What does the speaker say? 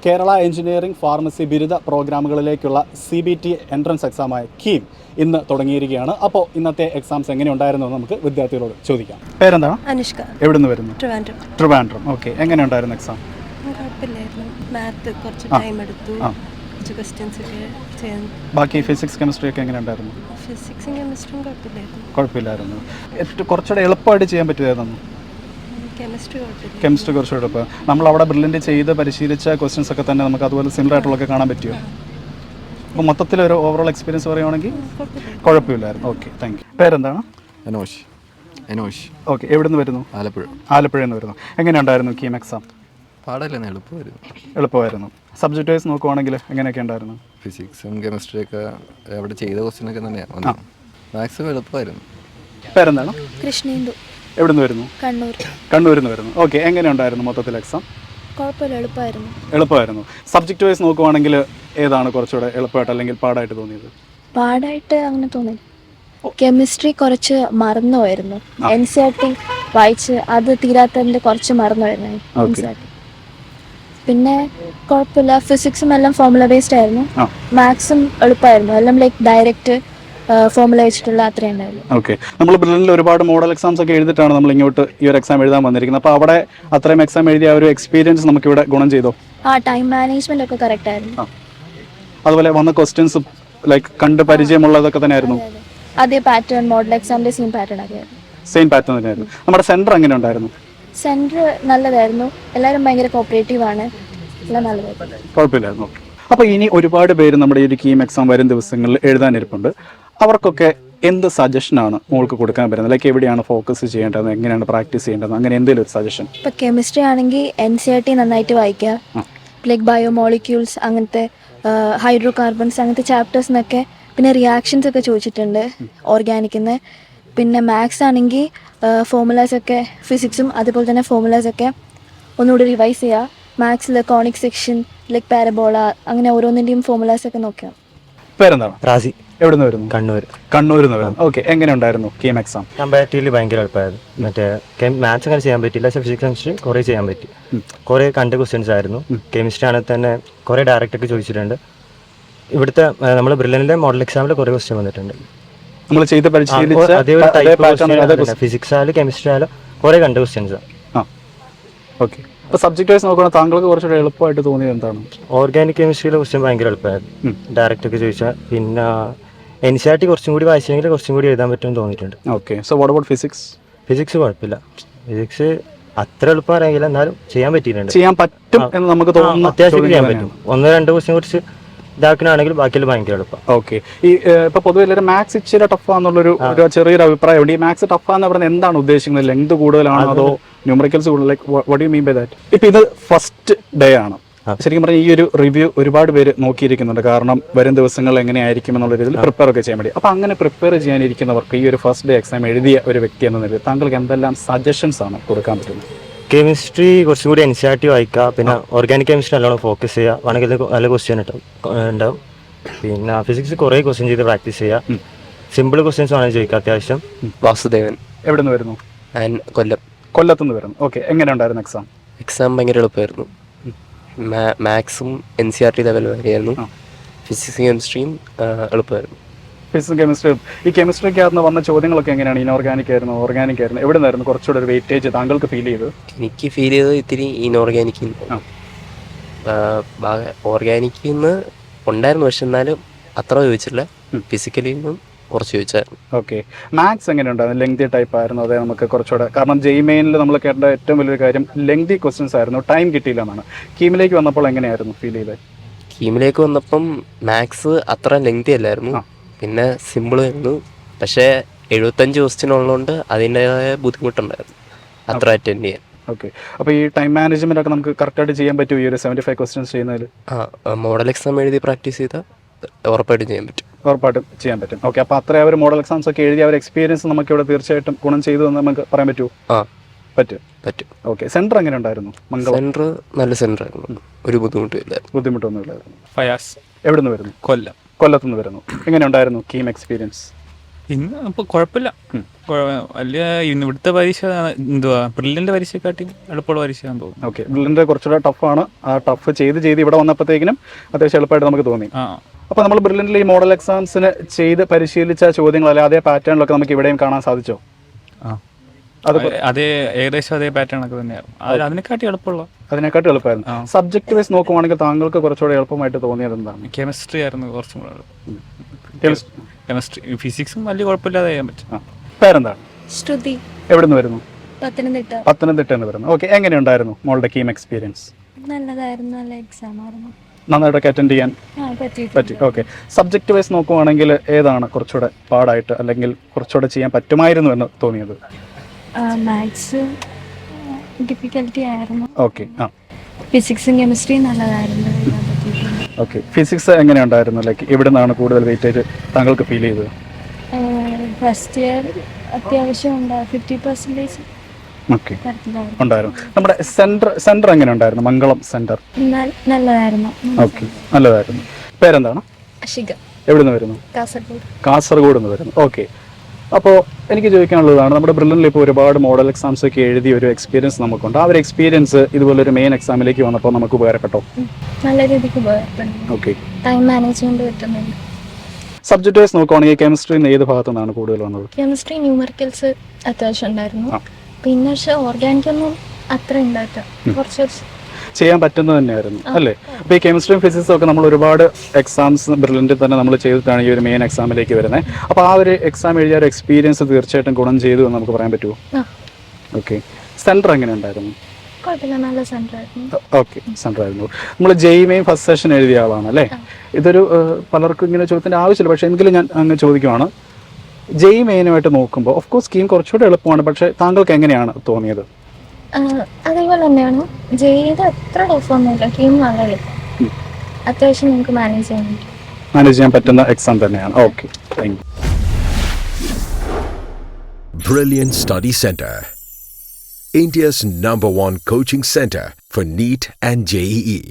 Kerala engineering pharmacy ബിരുദ പ്രോഗ്രാമുകളിലേക്കുള്ള CBT entrance എക്സാമായ KEAM ഇന്ന് തുടങ്ങിയിരിക്കുകയാണ്. അപ്പോൾ ഇന്നത്തെ എക്സാംസ് എങ്ങനെയുണ്ടായിരുന്നു എന്ന് നമുക്ക് വിദ്യാർത്ഥികളോട് ചോദിക്കാം. പേരെന്താണ്? അനുഷ്ക. എവിടെ നിന്ന് വരുന്നു? ട്രിവാൻഡ്രം. ഓക്കെ, എങ്ങനെയുണ്ടായിരുന്നു എക്സാം? കുഴപ്പമില്ലായിരുന്നു. മാത്ത് കുറച്ച് ടൈം എടുത്തു, കുറച്ച് ക്വസ്റ്റ്യൻസ് ഒക്കെ ചെയ്യാൻ. ബാക്കി ഫിസിക്സ് കെമിസ്ട്രി ഒക്കെ എങ്ങനെയുണ്ടായിരുന്നു? ഫിസിക്സും കെമിസ്ട്രിയും കുഴപ്പമില്ലായിരുന്നു. കുറച്ചുകൂടെ എളുപ്പമായിട്ട് ചെയ്യാൻ പറ്റിയതായിരുന്നു കെമിസ്ട്രി. കുറച്ചുകൂടെ എളുപ്പം. നമ്മളവിടെ ബ്രില്യൻ്റ് ചെയ്ത് പരിശീലിച്ച ക്വസ്റ്റ്യൻസ് ഒക്കെ തന്നെ നമുക്ക് അതുപോലെ സിമിലർ ആയിട്ടുള്ളതൊക്കെ കാണാൻ പറ്റുമോ? അപ്പോൾ മൊത്തത്തിലൊരു ഓവറോൾ എക്സ്പീരിയൻസ് പറയുകയാണെങ്കിൽ കുഴപ്പമില്ലായിരുന്നു. Okay, thank you. പേരെന്താണ്? എനോഷ്. ഓക്കെ, എവിടെ നിന്ന് വരുന്നു? ആലപ്പുഴയിൽ നിന്ന് വരുന്നു. എങ്ങനെയുണ്ടായിരുന്നു കീം എക്സാം? പാടല്ലേ, എളുപ്പമായിരുന്നു. സബ്ജക്റ്റ് വൈസ് നോക്കുവാണെങ്കിൽ എങ്ങനെയൊക്കെ ഉണ്ടായിരുന്നു? ഫിസിക്സും കെമിസ്ട്രിയൊക്കെ അവിടെ ചെയ്ത ക്വസ്റ്റ്യനൊക്കെ തന്നെയാണ്. മാത്സും എളുപ്പമായിരുന്നു. പേരെന്താണ്? കൃഷ്ണേന്ദു. എവിടെ നിന്ന് വരുന്നു? കണ്ണൂരിൽ നിന്ന് വരുന്നു. ഓക്കെ, എങ്ങനെയുണ്ടായിരുന്നു മൊത്തത്തിൽ എക്സാം? കുഴപ്പമില്ല, എളുപ്പമായിരുന്നു. സബ്ജക്റ്റ് വൈസ് നോക്കുവാണെങ്കിൽ ഏതാണ് കുറച്ചുകൂടെ എളുപ്പമായിട്ട് അല്ലെങ്കിൽ പാടായിട്ട് തോന്നിയത്? പാടായിട്ട് അങ്ങനെ തോന്നി. കെമിസ്ട്രി കുറച്ച് മറന്നുപോയിരുന്നു. NCERT വായിച്ച് അത് തീരാത്തതിന്റെ കുറച്ച് മറന്നുപോയിരുന്നു NCERT. പിന്നെ കുഴപ്പമില്ല. ഫിസിക്സും എല്ലാം ഫോർമുല ബേസ്ഡ് ആയിരുന്നു. മാത്സും എളുപ്പമായിരുന്നു. എല്ലാം ഡയറക്റ്റ് ഫോർമുല വെച്ചിട്ടുള്ള അത്രയും ഉണ്ടായിരുന്നു. ഓക്കെ, നമ്മൾ ബ്രില്യനിൽ ഒരുപാട് മോഡൽ എക്സാംസ് ഒക്കെ എഴുതിയിട്ടാണ് നമ്മൾ ഇങ്ങോട്ട് ഈ ഒരു എക്സാം എഴുതാൻ വന്നിരിക്കുന്നത്. അപ്പോൾ അവിടെ അത്രയും എക്സാം എഴുതിയ ഒരു എക്സ്പീരിയൻസ് നമുക്ക് ഇവിടെ ഗുണം ചെയ്തോ? ടൈം മാനേജ്മെന്റ് ഒക്കെ കറക്റ്റ് ആയിരുന്നു. അതുപോലെ വന്ന ക്വസ്റ്റ്യൻസ് കണ്ട് പരിചയമുള്ളതൊക്കെ തന്നെ ആയിരുന്നു. അതേ പാറ്റേൺ, മോഡൽ എക്സാമിന്റെ സെയിം പാറ്റേൺ ആയിരുന്നു. സെയിം പാറ്റേൺ തന്നെയായിരുന്നു. നമ്മുടെ സെന്റർ എങ്ങനെ ഉണ്ടായിരുന്നു? സെന്റർ നല്ലതായിരുന്നു. എല്ലാവരും ഭയങ്കര കോപ്പറേറ്റീവ് ആണ്. എല്ലാം നല്ലതായിരുന്നു. കുഴപ്പമില്ലായിരുന്നു. അപ്പോൾ ഇനി ഒരുപാട് പേര് നമ്മുടെ ഈ ഒരു കീം എക്സാം വരും ദിവസങ്ങളിൽ എഴുതാനിരിപ്പുണ്ട്. അവർക്കൊക്കെ എന്ത് സജഷനാണ് മോൾക്ക് കൊടുക്കാൻ പറ്റുന്നത്? ലൈക്ക് എവിടെയാണ് ഫോക്കസ് ചെയ്യേണ്ടത്, എങ്ങനെയാണ് പ്രാക്ടീസ് ചെയ്യേണ്ടത്, അങ്ങനെ എന്തെങ്കിലും ഒരു സജഷൻ? ഇപ്പോൾ കെമിസ്ട്രി ആണെങ്കിൽ NCERT നന്നായിട്ട് വായിക്കുക. ബയോമോളിക്യൂൾസ്, അങ്ങനത്തെ ഹൈഡ്രോ കാർബൺസ്, അങ്ങനത്തെ ചാപ്റ്റേഴ്സിനൊക്കെ. പിന്നെ റിയാക്ഷൻസ് ഒക്കെ ചോദിച്ചിട്ടുണ്ട് ഓർഗാനിക്കിന്ന്. പിന്നെ മാത്സ് ആണെങ്കിൽ ഫോർമുലാസ് ഒക്കെ, ഫിസിക്സും അതുപോലെ തന്നെ ഫോർമുലാസ് ഒക്കെ ഒന്നുകൂടി റിവൈസ് ചെയ്യുക. മാത്സിൽ കോണിക് സെക്ഷൻ, പാരബോള, അങ്ങനെ ഓരോന്നിൻ്റെയും ഫോർമുലാസ് ഒക്കെ നോക്കുക. പേരെന്താണ്? റാസി. എവിടെ നിന്ന് വരുന്നു? കണ്ണൂരിൽ നിന്ന് വരുന്നു. ഓക്കെ, എങ്ങനെ ഉണ്ടായിരുന്നു കീം എക്സാം? കമ്പാരിറ്റീവ്ലി ഭയങ്കര എളുപ്പമായിരുന്നു. മാത്സ് അങ്ങനെ ചെയ്യാൻ പറ്റില്ല, പക്ഷേ ഫിസിക്സ് കെമിസ്ട്രി കുറേ ചെയ്യാൻ പറ്റി. കുറേ കണ്ട ക്വസ്റ്റ്യൻസ് ആയിരുന്നു. കെമിസ്ട്രി ആണെങ്കിൽ തന്നെ കുറേ ഡയറക്റ്റ് ഒക്കെ ചോദിച്ചിട്ടുണ്ട്. ഇവിടുത്തെ നമ്മൾ ബ്രില്യനിലെ മോഡൽ എക്സാമിൽ കുറേ ക്വസ്റ്റ്യൻ വന്നിട്ടുണ്ട്. നമ്മൾ ചെയ്ത് പരിശീലിച്ച ഫിസിക്സ് ആയാലും കെമിസ്ട്രി ആയാലും കുറേ കണ്ട ക്വസ്റ്റ്യൻസ്. ഓക്കെ, അപ്പോൾ സബ്ജക്റ്റ് വൈസ് നോക്കുകയാണെങ്കിൽ താങ്കൾക്ക് കുറച്ചുകൂടെ എളുപ്പമായിട്ട് തോന്നിയത് എന്താണ്? ഓർഗാനിക് കെമിസ്ട്രിയിലെ ക്വസ്റ്റ്യൻ ഭയങ്കര എളുപ്പമായിരുന്നു, ഡയറക്റ്റ് ഒക്കെ ചോദിച്ചാൽ. പിന്നെ NCERT കുറച്ചും കൂടി വായിച്ചെങ്കിൽ കുറച്ചും കൂടി എഴുതാൻ പറ്റുമെന്ന് തോന്നിയിട്ടുണ്ട്. Okay, so what about physics? Physics കുഴപ്പമില്ല. ഫിസിക്സ് അത്ര എളുപ്പം അറിയില്ല, എന്നാലും ചെയ്യാൻ പറ്റിയിട്ടുണ്ട്. ചെയ്യാൻ പറ്റും എന്ന് നമുക്ക് തോന്നുന്നു. അത്യാവശ്യം ചെയ്യാൻ പറ്റും. 1-2 ക്വസ്റ്റ്യൻ കുറച്ച് ഇതാക്കണമെങ്കിൽ ബാക്കിയെല്ലാം ഭയങ്കര എളുപ്പം. ഓക്കെ, ഈ ഇപ്പോൾ പൊതുവെ എല്ലാവരും മാത്സ് ഇച്ചിരി ടഫാന്നുള്ളൊരു ചെറിയൊരു അഭിപ്രായമുണ്ട്. ഈ മാത്സ് ടഫാന്ന് പറയുന്നത് എന്താണ് ഉദ്ദേശിക്കുന്നത്? ലെങ്ത് കൂടുതലാണോ അതോ ന്യൂമറിക്കൽസ് കൂടുതൽ? Like what you mean by that? ഇപ്പം ഇത് ഫസ്റ്റ് ഡേ ആണ്. ശരിക്കും പറഞ്ഞാൽ ഈ ഒരു റിവ്യൂ ഒരുപാട് പേര് നോക്കിയിരിക്കുന്നുണ്ട്. കാരണം വരും ദിവസങ്ങൾ എങ്ങനെയായിരിക്കും എന്നുള്ള രീതിയിൽ പ്രിപ്പയർ ഒക്കെ ചെയ്യാൻ വേണ്ടി. അപ്പോൾ അങ്ങനെ പ്രിപ്പയർ ചെയ്യാനിരിക്കുന്നവർക്ക് ഈ ഒരു ഫസ്റ്റ് ഡേ എക്സാം എഴുതിയ ഒരു വ്യക്തി എന്ന നിലയിൽ താങ്കൾക്ക് എന്തെല്ലാം സജഷൻസ് ആണ് കൊടുക്കാൻ പറ്റുന്നത്? കെമിസ്ട്രി കുറച്ചും കൂടി NCERT വായിക്കുക. പിന്നെ ഓർഗാനിക് കെമിസ്ട്രി നല്ലോണം ഫോക്കസ് ചെയ്യുക. വേണമെങ്കിൽ നല്ല ക്വസ്റ്റ്യൻ ഉണ്ടാവും. പിന്നെ ഫിസിക്സ് കുറേ ക്വസ്റ്റ്യൻ ചെയ്ത് പ്രാക്ടീസ് ചെയ്യുക. സിമ്പിൾ ക്വസ്റ്റ്യൻസ് വേണമെങ്കിൽ ചോദിക്കുക അത്യാവശ്യം. വാസുദേവൻ. എവിടെ നിന്ന് വരുന്നു? കൊല്ലത്തുനിന്ന് വരുന്നു. ഓക്കെ, എങ്ങനെ ഉണ്ടായിരുന്നു എക്സാം? എക്സാം ഭയങ്കര എളുപ്പമായിരുന്നു. മാത്സും NCERT ലെവൽ വരെയായിരുന്നു. ഫിസിക്സും കെമിസ്ട്രിയും എളുപ്പമായിരുന്നു. Physics chemistry. ഈ കെമിസ്ട്രിക്കകത്ത് വന്ന ചോദ്യങ്ങളൊക്കെ എങ്ങനെയാണ്? ഇനോർഗാനിക് ആയിരുന്നു, ഓർഗാനിക് ആയിരുന്നു, എവിടെ നിന്നായിരുന്നു കുറച്ചുകൂടെ ഒരു വെയിറ്റേജ് താങ്കൾക്ക് ഫീൽ ചെയ്തത്? എനിക്ക് ഫീൽ ചെയ്തത് ഇത്തിരി ഇനോർഗാനിക്കിൽ ഓർഗാനിക്കിൽ നിന്ന് ഉണ്ടായിരുന്നു, പക്ഷെ എന്നാലും അത്ര ചോദിച്ചില്ല. ഫിസിക്കലിൽ നിന്നും കുറച്ച് ചോദിച്ചായിരുന്നു. ഓക്കെ, മാത്സ് എങ്ങനെ ഉണ്ടായിരുന്നു? ലെങ്തി ടൈപ്പ് ആയിരുന്നു അതേ നമുക്ക് കുറച്ചുകൂടെ? കാരണം JEE നമ്മൾ കേട്ട ഏറ്റവും വലിയൊരു കാര്യം ലെങ്തി ക്വസ്റ്റ്യൻസ് ആയിരുന്നു, ടൈം കിട്ടിയില്ല എന്നാണ്. കീമിലേക്ക് വന്നപ്പോൾ എങ്ങനെയായിരുന്നു ഫീൽ ചെയ്തത്? കീമിലേക്ക് വന്നപ്പം മാത്സ് അത്ര ലെങ്തി അല്ലായിരുന്നു, പിന്നെ സിമ്പിൾ ആയിരുന്നു. പക്ഷേ 75 ക്വസ്റ്റ്യൻ ഉള്ളതുകൊണ്ട് അതിൻ്റെതായ ബുദ്ധിമുട്ടുണ്ടായിരുന്നു അത്ര അറ്റൻഡ് ചെയ്യാൻ. ഓക്കെ, അപ്പോൾ ഈ ടൈം മാനേജ്മെന്റ് ഒക്കെ നമുക്ക് കറക്റ്റായിട്ട് ചെയ്യാൻ പറ്റും ഈ ഒരു 75 ക്വസ്റ്റ്യൻസ് ചെയ്യുന്നതിൽ? മോഡൽ എക്സാം എഴുതി പ്രാക്ടീസ് ചെയ്താൽ ഉറപ്പായിട്ടും ചെയ്യാൻ പറ്റും. ഓക്കെ, അപ്പോൾ അത്രയും ഒരു മോഡൽ എക്സാംസ് ഒക്കെ എഴുതി അവർ എക്സ്പീരിയൻസ് നമുക്ക് ഇവിടെ തീർച്ചയായിട്ടും ഗുണം ചെയ്തു എന്ന് നമുക്ക് പറയാൻ പറ്റുമോ? പറ്റും. ഓക്കെ, സെന്റർ എങ്ങനെ ഉണ്ടായിരുന്നു? സെന്റർ നല്ല സെന്റർ ആയിരുന്നു, ഒരു ബുദ്ധിമുട്ടൊന്നുമില്ലായിരുന്നു. ഫയാസ്. എവിടെ നിന്ന് വരുന്നു? കൊല്ലത്തുനിന്ന് വരുന്നു. എങ്ങനെ ഉണ്ടായിരുന്നു കീം എക്സ്പീരിയൻസ്? ഇന്ന് ഇപ്പോൾ കുഴപ്പമില്ല. വലിയ ഇന്ന് ഇവിടുത്തെ പരീക്ഷ എന്തുവാ ബ്രില്യൻ്റ് പരീക്ഷയെക്കാട്ടി എളുപ്പമുള്ള പരീക്ഷയാണെന്ന് തോന്നുന്നു. ഓക്കെ, ബ്രില്ലിൻ്റെ കുറച്ചുകൂടെ ടഫാണ്. ആ ടഫ് ചെയ്ത് ഇവിടെ വന്നപ്പോഴത്തേക്കിനും അത്യാവശ്യം എളുപ്പമായിട്ട് നമുക്ക് തോന്നി. അപ്പോൾ നമ്മൾ ബ്രില്ലിൻ്റിൽ ഈ മോഡൽ എക്സാംസിന് ചെയ്ത് പരിശീലിച്ച ചോദ്യങ്ങൾ അല്ലെ അതേ പാറ്റേണിലൊക്കെ നമുക്ക് ഇവിടെയും കാണാൻ സാധിച്ചോ? അതേ ഏകദേശം അതേ പാറ്റേൺ ഒക്കെ തന്നെയാണ്. അതിനെക്കാട്ടി എളുപ്പമായിരുന്നു. സബ്ജക്ട് വൈസ് നോക്കുവാണെങ്കിൽ താങ്കൾക്ക് കുറച്ചുകൂടെ എളുപ്പമായിട്ട് തോന്നിയത് എന്താണ്? കെമിസ്ട്രി ആയിരുന്നു കുറച്ചും കൂടെ. കെമിസ്ട്രി, ഫിസിക്സും വലിയ കുഴപ്പമില്ലാതെ ചെയ്യാൻ പറ്റും. പേരെന്താണ്? ശ്രുതി. എവിടെ നിന്ന് വരുന്നു? പത്തനംതിട്ട. പത്തനംതിട്ട വരുന്നു. ഓക്കെ, എങ്ങനെയുണ്ടായിരുന്നു മോളുടെ കീം എക്സ്പീരിയൻസ്? നല്ലതായിരുന്നു, നല്ല എക്സാം ആയിരുന്നു, നന്നായിട്ടൊക്കെ അറ്റൻഡ് ചെയ്യാൻ പറ്റി. ഓക്കെ, സബ്ജക്ട് വൈസ് നോക്കുവാണെങ്കിൽ ഏതാണ് കുറച്ചുകൂടെ പാടായിട്ട് അല്ലെങ്കിൽ കുറച്ചുകൂടെ ചെയ്യാൻ പറ്റുമായിരുന്നു എന്ന് തോന്നിയത്? മാത്സ് ഡിഫിക്കൽട്ടി ആയിരുന്നു. ഓക്കെ, ഫിസിക്സും കെമിസ്ട്രിയും നല്ലതായിരുന്നു. ഓക്കെ, ഫിസിക്സ് എങ്ങനെയുണ്ടായിരുന്നു? ലൈക്ക് എവിടെ നിന്നാണ് കൂടുതൽ വെയിറ്റേജ് താങ്കൾക്ക് ഫീൽ ചെയ്തത്? ഫസ്റ്റ് ഇയർ അത്യാവശ്യം 50% ഓക്കെ ഉണ്ടായിരുന്നു. നമ്മുടെ സെന്റർ എങ്ങനെ ഉണ്ടായിരുന്നു? മംഗളം സെന്റർ നല്ലതായിരുന്നു. ഓക്കെ, നല്ലതായിരുന്നു. പേരെന്താണ്? അഷിക. എവിടെ നിന്ന് വരുന്നു? കാസർഗോഡ് നിന്ന് വരുന്നു. ഓക്കെ, അപ്പോൾ എനിക്ക് ചോദിക്കാനുള്ളതാണ്, നമ്മുടെ ബ്രില്ലിൽ ഇപ്പോൾ ഒരുപാട് മോഡൽ എക്സാംസ് ഒക്കെ എഴുതിയ ഒരു എക്സ്പീരിയൻസ് നമുക്കുണ്ട്. ആ ഒരു എക്സ്പീരിയൻസ് ഇതുപോലൊരു മെയിൻ എക്സാമിലേക്ക് വന്നപ്പോൾ നമുക്ക് ഉപകാരപ്പെട്ടോ? നല്ല രീതിക്ക് ഉപകാരപ്പെട്ടു. ഓക്കെ, ടൈം മാനേജ്മെന്റ് പറ്റുന്നുണ്ട്. സബ്ജക്ട് വൈസ് നോക്കുവാണെങ്കിൽ കെമിസ്ട്രിയിൽ ഏത് ഭാഗത്തു നിന്നാണ് കൂടുതൽ വന്നത്? കെമിസ്ട്രി ന്യൂമറിക്കൽസ് അത്യാവശ്യം ഉണ്ടായിരുന്നു. പിന്നെ പക്ഷേ ഓർഗാനിക് ഒന്നും അത്ര ഉണ്ടായിട്ടില്ല, കുറച്ച് ചെയ്യാൻ പറ്റുന്നത് തന്നെയായിരുന്നു അല്ലേ? അപ്പോൾ ഈ കെമിസ്ട്രിയും ഫിസിക്സും ഒക്കെ നമ്മൾ ഒരുപാട് എക്സാംസ് ബ്രില്ലിൻ്റെ തന്നെ നമ്മൾ ചെയ്തിട്ടാണ് ഈ ഒരു മെയിൻ എക്സാമിലേക്ക് വരുന്നത്. അപ്പോൾ ആ ഒരു എക്സാം എഴുതിയ ഒരു എക്സ്പീരിയൻസ് തീർച്ചയായിട്ടും ഗുണം ചെയ്തു എന്ന് നമുക്ക് പറയാൻ പറ്റുമോ? ഓക്കെ, സെൻറ്റർ എങ്ങനെ ഉണ്ടായിരുന്നു? കുഴപ്പമില്ല, നല്ല സെൻറ്റർ ആയിരുന്നു. ഓക്കെ, സെൻറ്റർ ആയിരുന്നു. നമ്മൾ ജെയ്മെയും ഫസ്റ്റ് സെഷൻ എഴുതിയ ആളാണ് അല്ലേ? ഇതൊരു പലർക്കും ഇങ്ങനെ ചോദ്യത്തിൻ്റെ ആവശ്യമില്ല, പക്ഷേ എങ്കിലും ഞാൻ അങ്ങ് ചോദിക്കുവാണ്, ജെയ് മെയിനുമായിട്ട് നോക്കുമ്പോൾ ഓഫ് കോഴ്സ് സ്കീം കുറച്ചുകൂടെ എളുപ്പമാണ്, പക്ഷേ താങ്കൾക്ക് എങ്ങനെയാണ് തോന്നിയത്? അതേപോലെ തന്നെയാണ്. ജെയ്ത് അത്ര ടഫൊന്നുമില്ല, കീം നല്ല എളുപ്പം, അത്യാവശ്യം നിങ്ങൾക്ക് മാനേജ് ചെയ്യാൻ പറ്റുന്ന എക്സാം തന്നെയാണ്. Okay, thank you. Brilliant Study Center, India's #1 coaching center for NEET and JEE.